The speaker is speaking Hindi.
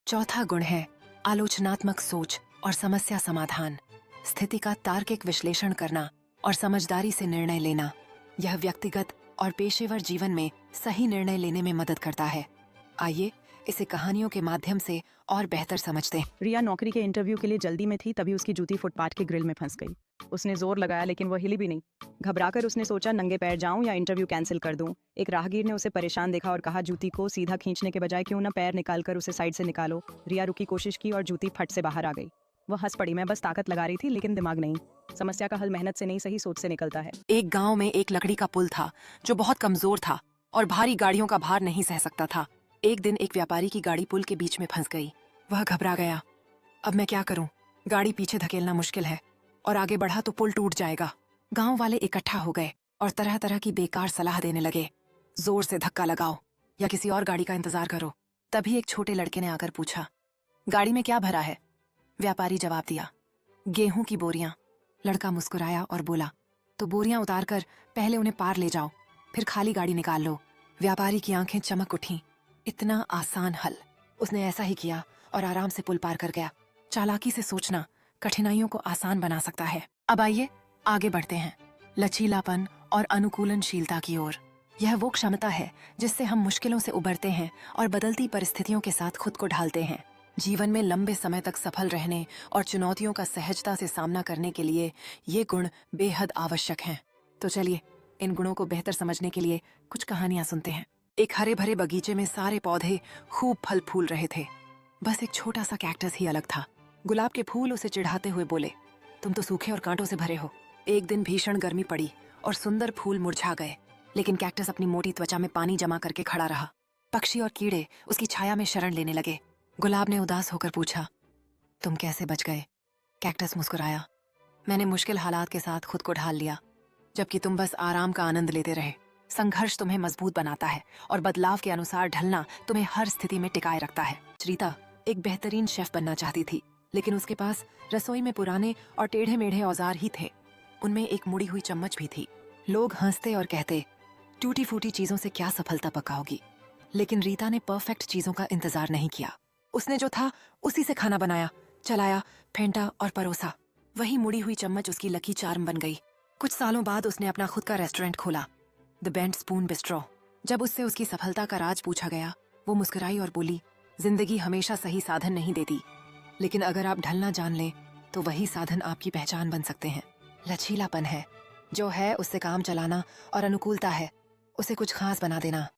चौथा गुण है आलोचनात्मक सोच और समस्या समाधान, स्थिति का तार्किक विश्लेषण करना और समझदारी से निर्णय लेना। यह व्यक्तिगत और पेशेवर जीवन में सही निर्णय लेने में मदद करता है। आइए इसे कहानियों के माध्यम से और बेहतर समझते हैं। रिया नौकरी के इंटरव्यू के लिए जल्दी में थी, तभी उसकी जूती फुटपाथ के ग्रिल में फंस गई। उसने जोर लगाया लेकिन वो हिली भी नहीं। घबराकर उसने सोचा नंगे पैर जाऊं या इंटरव्यू कैंसिल कर दूं। एक राहगीर ने उसे परेशान देखा और कहा, जूती को सीधा खींचने के बजाय क्यों ना पैर निकालकर उसे साइड से निकालो। रिया रुकी, कोशिश की और जूती फट से बाहर आ गई। वह हंस पड़ी, मैं बस ताकत लगा रही थी लेकिन दिमाग नहीं। समस्या का हल मेहनत से नहीं, सही सोच से निकलता है। एक गांव में एक लकड़ी का पुल था जो बहुत कमजोर था और भारी गाड़ियों का भार नहीं सह सकता था। एक दिन एक व्यापारी की गाड़ी पुल के बीच में फंस गई। वह घबरा गया, अब मैं क्या करूं? गाड़ी पीछे धकेलना मुश्किल है और आगे बढ़ा तो पुल टूट जाएगा। गांव वाले इकट्ठा हो गए और तरह तरह की बेकार सलाह देने लगे। जोर से धक्का लगाओ या किसी और गाड़ी का इंतजार करो। तभी एक छोटे लड़के ने आकर पूछा, गाड़ी में क्या भरा है? व्यापारी जवाब दिया, गेहूं की बोरियां। लड़का मुस्कुराया और बोला, तो बोरियां उतारकर पहले उन्हें पार ले जाओ, फिर खाली गाड़ी निकाल लो। व्यापारी की आंखें चमक उठीं। इतना आसान हल। उसने ऐसा ही किया और आराम से पुल पार कर गया। चालाकी से सोचना कठिनाइयों को आसान बना सकता है। अब आइए आगे बढ़ते हैं, लचीलापन और अनुकूलनशीलता की ओर। यह वो क्षमता है जिससे हम मुश्किलों से उबरते हैं और बदलती परिस्थितियों के साथ खुद को ढालते हैं। जीवन में लंबे समय तक सफल रहने और चुनौतियों का सहजता से सामना करने के लिए ये गुण बेहद आवश्यक हैं। तो चलिए इन गुणों को बेहतर समझने के लिए कुछ कहानियां सुनते हैं। एक हरे भरे बगीचे में सारे पौधे खूब फल फूल रहे थे। बस एक छोटा सा कैक्टस ही अलग था। गुलाब के फूल उसे चिढ़ाते हुए बोले, तुम तो सूखे और कांटों से भरे हो। एक दिन भीषण गर्मी पड़ी और सुंदर फूल मुरझा गए, लेकिन कैक्टस अपनी मोटी त्वचा में पानी जमा करके खड़ा रहा। पक्षी और कीड़े उसकी छाया में शरण लेने लगे। गुलाब ने उदास होकर पूछा, तुम कैसे बच गए? कैक्टस मुस्कुराया, मैंने मुश्किल हालात के साथ खुद को ढाल लिया, जबकि तुम बस आराम का आनंद लेते रहे। संघर्ष तुम्हें मजबूत बनाता है और बदलाव के अनुसार ढलना तुम्हें हर स्थिति में टिकाए रखता है। रीता एक बेहतरीन शेफ बनना चाहती थी, लेकिन उसके पास रसोई में पुराने और टेढ़े मेढ़े औजार ही थे। उनमें एक मुड़ी हुई चम्मच भी थी। लोग हंसते और कहते, टूटी फूटी चीजों से क्या सफलता पकाओगी? लेकिन रीता ने परफेक्ट चीजों का इंतजार नहीं किया। उसने जो था उसी से खाना बनाया, चलाया, फेंटा और परोसा। वही मुड़ी हुई चम्मच उसकी लकी चार्म बन गई। कुछ सालों बाद उसने अपना खुद का रेस्टोरेंट खोला, द बेंट स्पून बिस्ट्रो। जब उससे उसकी सफलता का राज पूछा गया, वो मुस्कुराई और बोली, जिंदगी हमेशा सही साधन नहीं देती, लेकिन अगर आप ढलना जान लें तो वही साधन आपकी पहचान बन सकते हैं। लचीलापन है जो है उससे काम चलाना और अनुकूलता है उसे कुछ खास बना देना।